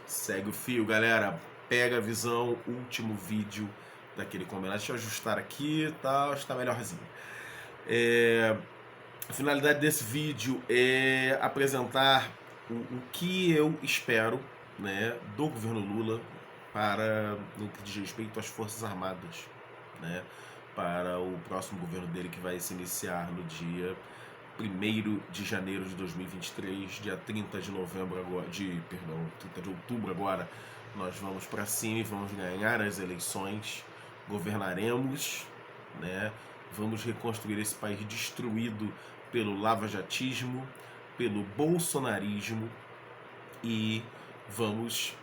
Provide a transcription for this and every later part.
Segue o fio, galera. Pega a visão, último vídeo daquele combinado. Deixa eu ajustar aqui, tá, está melhorzinho. A finalidade desse vídeo é apresentar o que eu espero, né, do governo Lula para no que diz respeito às Forças Armadas, né, para o próximo governo dele que vai se iniciar no dia 1º de janeiro de 2023, dia 30 de novembro agora, 30 de outubro agora, nós vamos para cima e vamos ganhar as eleições, governaremos, né? Vamos reconstruir esse país destruído pelo lavajatismo, pelo bolsonarismo e vamos,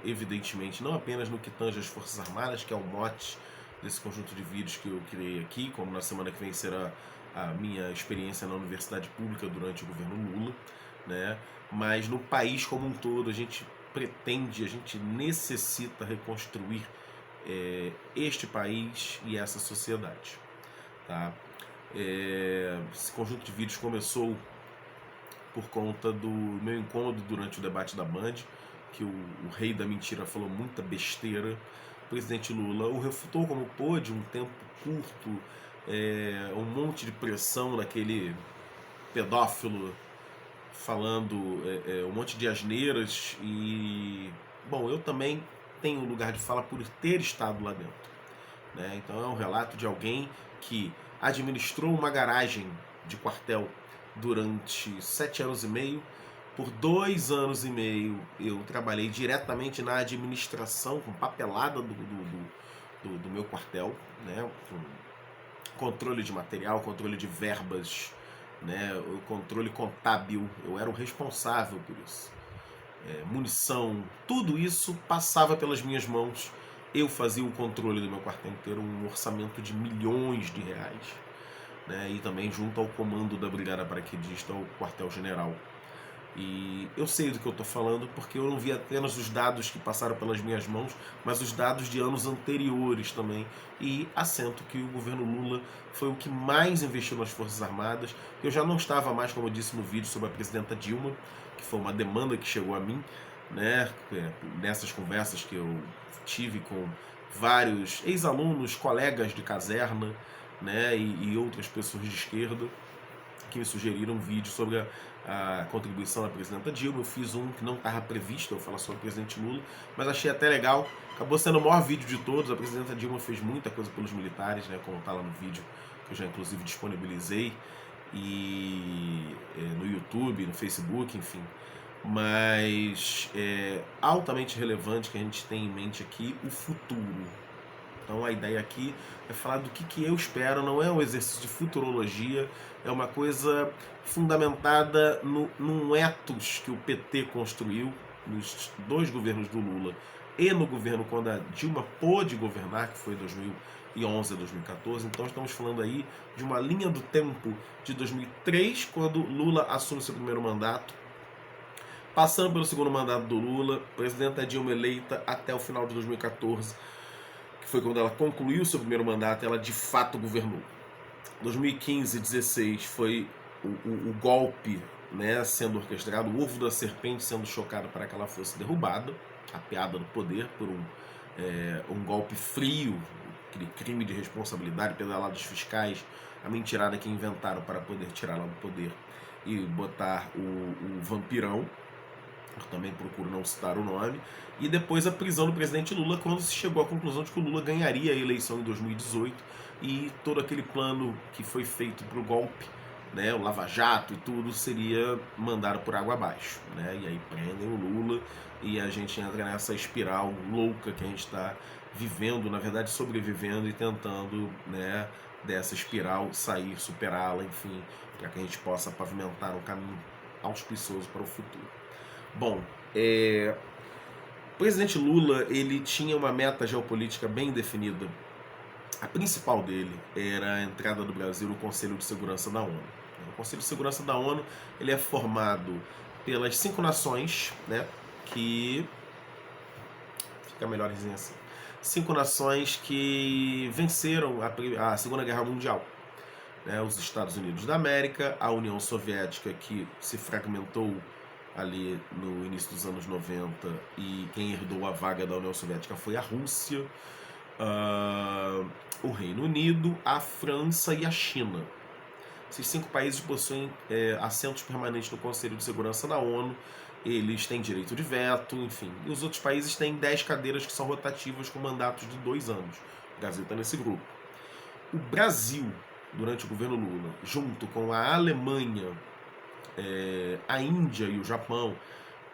evidentemente, não apenas no que tange às Forças Armadas, que é o mote desse conjunto de vídeos que eu criei aqui, como na semana que vem será a minha experiência na universidade pública durante o governo Lula, né? Mas no país como um todo a gente pretende, a gente necessita reconstruir este país e essa sociedade, tá? Esse conjunto de vídeos começou por conta do meu incômodo durante o debate da Band, que o rei da mentira falou muita besteira. O presidente Lula o refutou como pôde, um tempo curto, um monte de pressão daquele pedófilo falando um monte de asneiras e, bom, eu também tenho lugar de fala por ter estado lá dentro, né? Então é um relato de alguém que administrou uma garagem de quartel durante 7 anos e meio. Por 2 anos e meio eu trabalhei diretamente na administração, com papelada do meu quartel, né? Com controle de material, controle de verbas, né? O controle contábil, eu era o responsável por isso. Munição, tudo isso passava pelas minhas mãos. Eu fazia o controle do meu quartel inteiro, um orçamento de milhões de reais, né? E também junto ao comando da Brigada Paraquedista, ao quartel-general. E eu sei do que eu estou falando porque eu não vi apenas os dados que passaram pelas minhas mãos, mas os dados de anos anteriores também. E assento que o governo Lula foi o que mais investiu nas Forças Armadas. Eu já não estava mais, como eu disse no vídeo sobre a presidenta Dilma, que foi uma demanda que chegou a mim, né, nessas conversas que eu tive com vários ex-alunos, colegas de caserna, né, e outras pessoas de esquerda que me sugeriram um vídeo sobre a contribuição da presidenta Dilma. Eu fiz um que não estava previsto, eu falar sobre o presidente Lula, mas achei até legal. Acabou sendo o maior vídeo de todos. A presidenta Dilma fez muita coisa pelos militares, né, como está lá no vídeo, que eu já inclusive disponibilizei, e no YouTube, no Facebook, enfim. Mas é altamente relevante que a gente tenha em mente aqui o futuro. Então a ideia aqui é falar do que eu espero, não é um exercício de futurologia, é uma coisa fundamentada num ethos que o PT construiu nos 2 governos do Lula e no governo quando a Dilma pôde governar, que foi 2011 a 2014. Então estamos falando aí de uma linha do tempo de 2003, quando Lula assume seu primeiro mandato, passando pelo segundo mandato do Lula, presidenta Dilma eleita até o final de 2014, que foi quando ela concluiu seu primeiro mandato, ela de fato governou. 2015 e 2016 foi o golpe, né, sendo orquestrado, o ovo da serpente sendo chocado para que ela fosse derrubada, apeada do poder por um golpe frio, aquele crime de responsabilidade, pedaladas fiscais, a mentirada que inventaram para poder tirá-la do poder e botar o vampirão, eu também procuro não citar o nome, e depois a prisão do presidente Lula, quando se chegou à conclusão de que o Lula ganharia a eleição em 2018 e todo aquele plano que foi feito para o golpe, né, o Lava Jato e tudo, seria mandado por água abaixo, né? E aí prendem o Lula e a gente entra nessa espiral louca que a gente está vivendo, na verdade sobrevivendo e tentando, né, dessa espiral sair, superá-la, enfim, para que a gente possa pavimentar um caminho auspicioso para o futuro. Bom, o presidente Lula, ele tinha uma meta geopolítica bem definida. A principal dele era a entrada do Brasil no Conselho de Segurança da ONU. O Conselho de Segurança da ONU, ele é formado pelas 5 nações, né, que fica melhorzinho assim. 5 nações que venceram a Segunda Guerra Mundial, né, os Estados Unidos da América, a União Soviética, que se fragmentou ali no início dos anos 90, e quem herdou a vaga da União Soviética foi a Rússia, o Reino Unido, a França e a China. Esses 5 países possuem assentos permanentes no Conselho de Segurança da ONU, eles têm direito de veto, enfim. E os outros países têm 10 cadeiras que são rotativas com mandatos de 2 anos. O Brasil está nesse grupo. O Brasil, durante o governo Lula, junto com a Alemanha, a Índia e o Japão,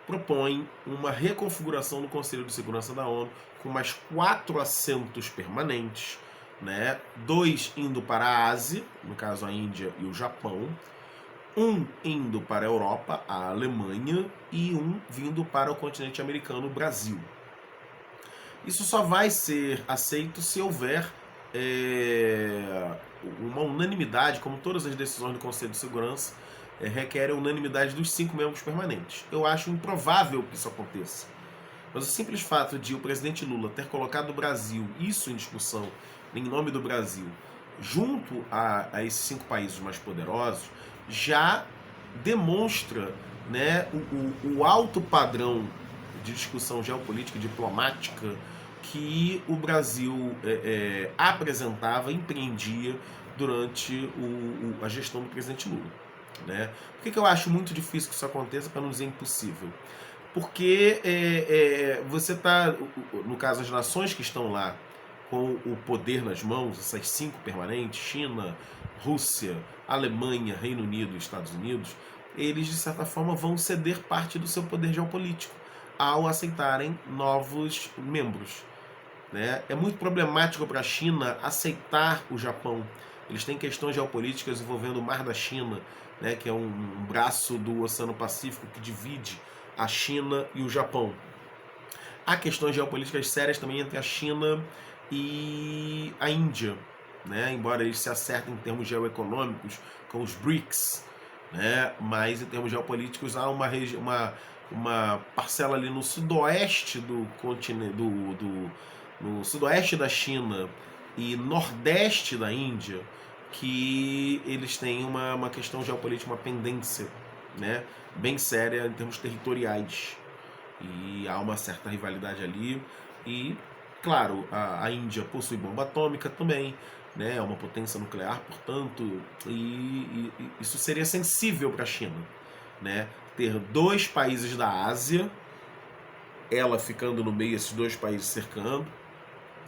propõe uma reconfiguração do Conselho de Segurança da ONU com mais 4 assentos permanentes, né? 2 indo para a Ásia, no caso a Índia e o Japão, 1 indo para a Europa, a Alemanha, e 1 vindo para o continente americano, o Brasil. Isso só vai ser aceito se houver uma unanimidade, como todas as decisões do Conselho de Segurança requerem a unanimidade dos 5 membros permanentes. Eu acho improvável que isso aconteça. Mas o simples fato de o presidente Lula ter colocado o Brasil, isso em discussão, em nome do Brasil, junto a esses 5 países mais poderosos, já demonstra, né, o alto padrão de discussão geopolítica e diplomática que o Brasil apresentava, empreendia durante a gestão do presidente Lula. Né? Por que eu acho muito difícil que isso aconteça, para não dizer impossível? Porque você está, no caso, as nações que estão lá com o poder nas mãos, essas 5 permanentes, China, Rússia, Alemanha, Reino Unido e Estados Unidos, eles, de certa forma, vão ceder parte do seu poder geopolítico ao aceitarem novos membros. Né? É muito problemático para a China aceitar o Japão. Eles têm questões geopolíticas envolvendo o Mar da China, né, que é um braço do Oceano Pacífico que divide a China e o Japão. Há questões geopolíticas sérias também entre a China e a Índia, né? Embora eles se acertem em termos geoeconômicos com os BRICS, né? Mas em termos geopolíticos há uma parcela ali no sudoeste do continente, no sudoeste da China e nordeste da Índia, que eles têm uma questão geopolítica, uma pendência, né, bem séria em termos territoriais. E há uma certa rivalidade ali. E, claro, a Índia possui bomba atômica também, né, é uma potência nuclear, portanto, e isso seria sensível para a China, né, ter 2 países da Ásia, ela ficando no meio, esses 2 países cercando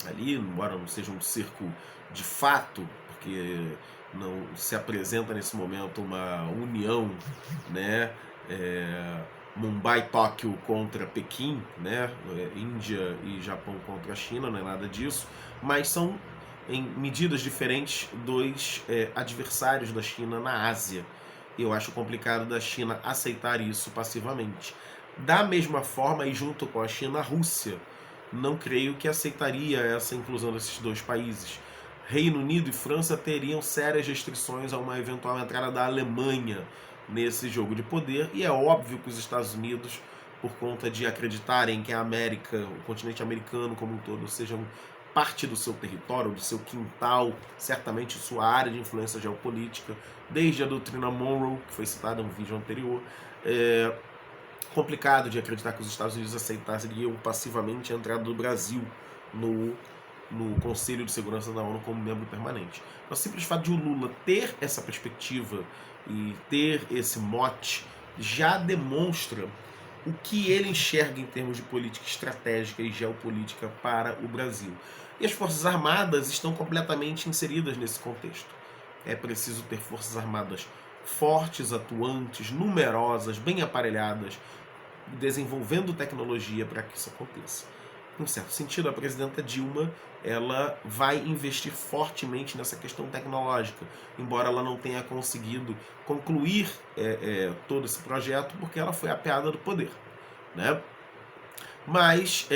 ali, embora não seja um cerco de fato, porque não se apresenta nesse momento uma união, né, Mumbai, Tóquio contra Pequim, né, Índia e Japão contra a China, não é nada disso, mas são em medidas diferentes 2 adversários da China na Ásia. Eu acho complicado da China aceitar isso passivamente. Da mesma forma, e junto com a China, a Rússia não creio que aceitaria essa inclusão desses 2 países. Reino Unido e França teriam sérias restrições a uma eventual entrada da Alemanha nesse jogo de poder, e é óbvio que os Estados Unidos, por conta de acreditarem que a América, o continente americano como um todo, sejam parte do seu território, do seu quintal, certamente sua área de influência geopolítica, desde a doutrina Monroe, que foi citada em um vídeo anterior, complicado de acreditar que os Estados Unidos aceitariam passivamente a entrada do Brasil no Conselho de Segurança da ONU como membro permanente. O simples fato de o Lula ter essa perspectiva e ter esse mote já demonstra o que ele enxerga em termos de política estratégica e geopolítica para o Brasil. E as Forças Armadas estão completamente inseridas nesse contexto. É preciso ter Forças Armadas fortes, atuantes, numerosas, bem aparelhadas, desenvolvendo tecnologia para que isso aconteça. Em certo sentido, a presidenta Dilma, ela vai investir fortemente nessa questão tecnológica, embora ela não tenha conseguido concluir todo esse projeto, porque ela foi apeada do poder, né? Mas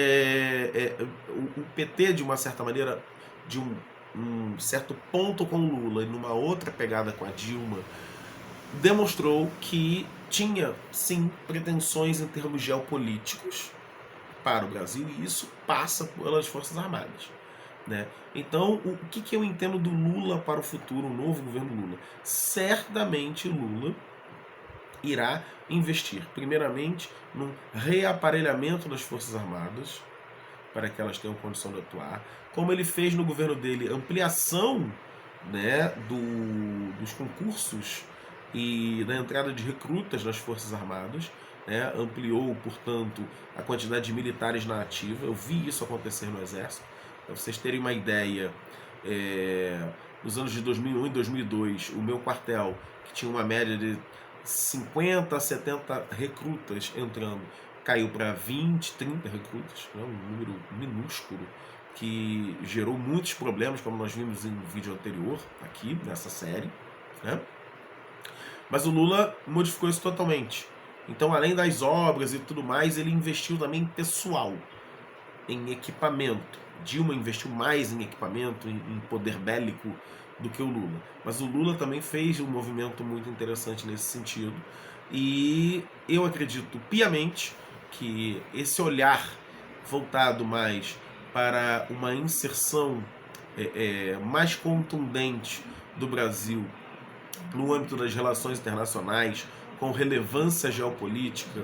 o PT, de uma certa maneira, de um certo ponto com o Lula e numa outra pegada com a Dilma, demonstrou que tinha, sim, pretensões em termos geopolíticos para o Brasil, e isso passa pelas Forças Armadas. Né? Então, o que eu entendo do Lula para o futuro, o novo governo Lula? Certamente Lula irá investir, primeiramente, no reaparelhamento das Forças Armadas, para que elas tenham condição de atuar, como ele fez no governo dele, ampliação, né, dos concursos e da entrada de recrutas nas Forças Armadas, né, ampliou, portanto, a quantidade de militares na ativa. Eu vi isso acontecer no Exército. Para vocês terem uma ideia, nos anos de 2001 e 2002, o meu quartel, que tinha uma média de 50 a 70 recrutas entrando, caiu para 20, 30 recrutas, né? Um número minúsculo que gerou muitos problemas, como nós vimos em um vídeo anterior, aqui nessa série, né? Mas o Lula modificou isso totalmente. Então, além das obras e tudo mais, ele investiu também em pessoal, em equipamento. Dilma investiu mais em equipamento, em poder bélico, do que o Lula. Mas o Lula também fez um movimento muito interessante nesse sentido. E eu acredito piamente que esse olhar voltado mais para uma inserção mais contundente do Brasil no âmbito das relações internacionais, com relevância geopolítica,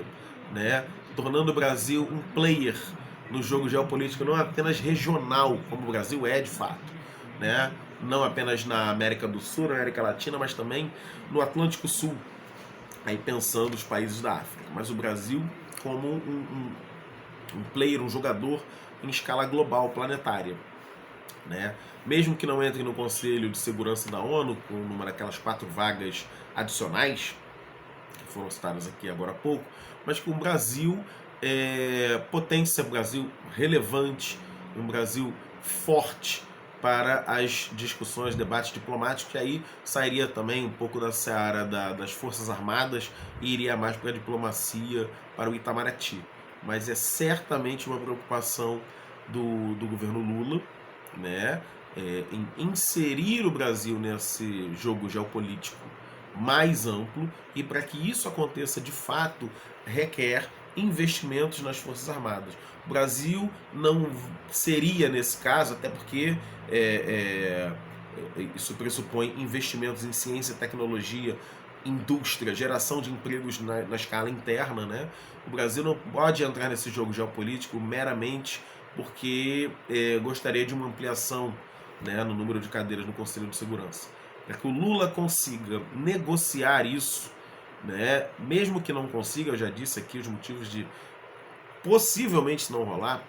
né, tornando o Brasil um player no jogo geopolítico, não apenas regional, como o Brasil é de fato, né, não apenas na América do Sul, na América Latina, mas também no Atlântico Sul, aí pensando os países da África, mas o Brasil como um player, um jogador em escala global, planetária, né? Mesmo que não entre no Conselho de Segurança da ONU, com uma daquelas 4 vagas adicionais, que foram citadas aqui agora há pouco, mas com o Brasil potência, Brasil relevante, um Brasil forte para as discussões, debates diplomáticos, que aí sairia também um pouco da seara das Forças Armadas e iria mais para a diplomacia, para o Itamaraty. Mas é certamente uma preocupação do governo Lula, né, em inserir o Brasil nesse jogo geopolítico mais amplo, e para que isso aconteça de fato requer investimentos nas Forças Armadas. O Brasil não seria, nesse caso, até porque isso pressupõe investimentos em ciência, tecnologia, indústria, geração de empregos na escala interna, né? O Brasil não pode entrar nesse jogo geopolítico meramente porque gostaria de uma ampliação, né, no número de cadeiras no Conselho de Segurança. Para que o Lula consiga negociar isso, né, mesmo que não consiga, eu já disse aqui os motivos de possivelmente não rolar,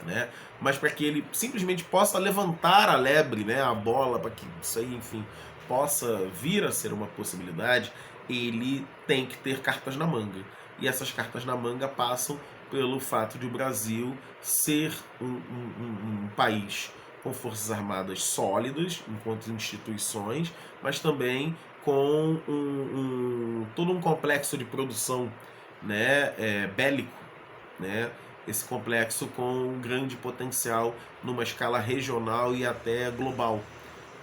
né, mas para que ele simplesmente possa levantar a lebre, né, a bola, para que isso aí, enfim, possa vir a ser uma possibilidade, ele tem que ter cartas na manga. E essas cartas na manga passam pelo fato de o Brasil ser um país com forças armadas sólidas, enquanto instituições, mas também com todo um complexo de produção, né, bélico, né, esse complexo com um grande potencial numa escala regional e até global,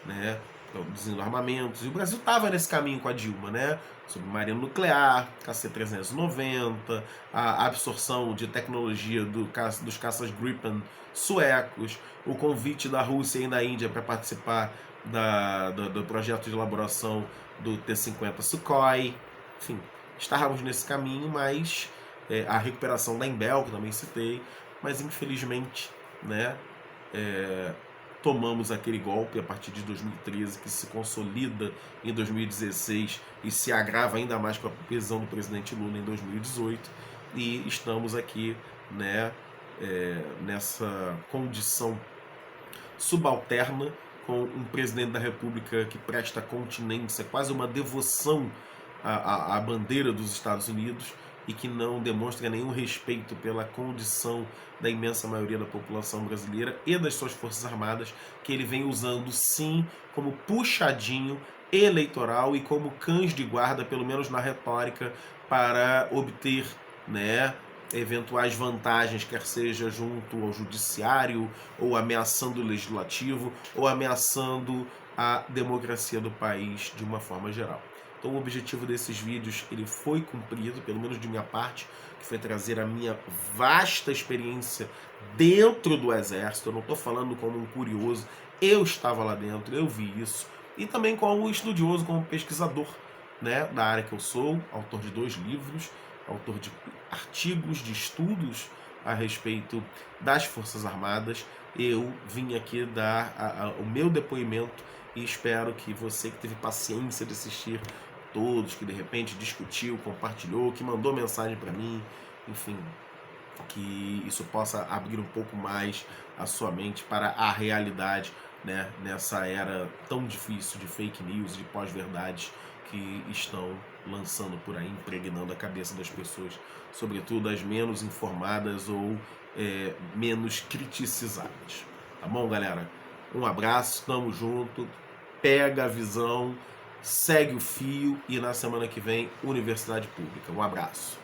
né, produzindo armamentos. E o Brasil estava nesse caminho com a Dilma, né? Submarino nuclear, KC-390, a absorção de tecnologia dos caças Gripen suecos, o convite da Rússia e da Índia para participar do projeto de elaboração do T-50 Sukhoi. Enfim, estávamos nesse caminho, mas a recuperação da Embel, que também citei, mas infelizmente, né, tomamos aquele golpe a partir de 2013, que se consolida em 2016 e se agrava ainda mais com a prisão do presidente Lula em 2018, e estamos aqui, né, nessa condição subalterna, com um presidente da República que presta continência, quase uma devoção à bandeira dos Estados Unidos, e que não demonstra nenhum respeito pela condição da imensa maioria da população brasileira e das suas forças armadas, que ele vem usando sim como puxadinho eleitoral e como cães de guarda, pelo menos na retórica, para obter, né, eventuais vantagens, quer seja junto ao judiciário, ou ameaçando o legislativo, ou ameaçando a democracia do país de uma forma geral. Então o objetivo desses vídeos ele foi cumprido, pelo menos de minha parte, que foi trazer a minha vasta experiência dentro do Exército. Eu não estou falando como um curioso, eu estava lá dentro, eu vi isso. E também como estudioso, como pesquisador, né, da área que eu sou, autor de 2 livros, autor de artigos, de estudos a respeito das Forças Armadas. Eu vim aqui dar o meu depoimento e espero que você que teve paciência de assistir todos, que de repente discutiu, compartilhou, que mandou mensagem para mim, enfim, que isso possa abrir um pouco mais a sua mente para a realidade, né, nessa era tão difícil de fake news, de pós-verdades que estão lançando por aí, impregnando a cabeça das pessoas, sobretudo as menos informadas ou menos criticizadas. Tá bom, galera? Um abraço, tamo junto, pega a visão, segue o fio e na semana que vem, Universidade Pública. Um abraço.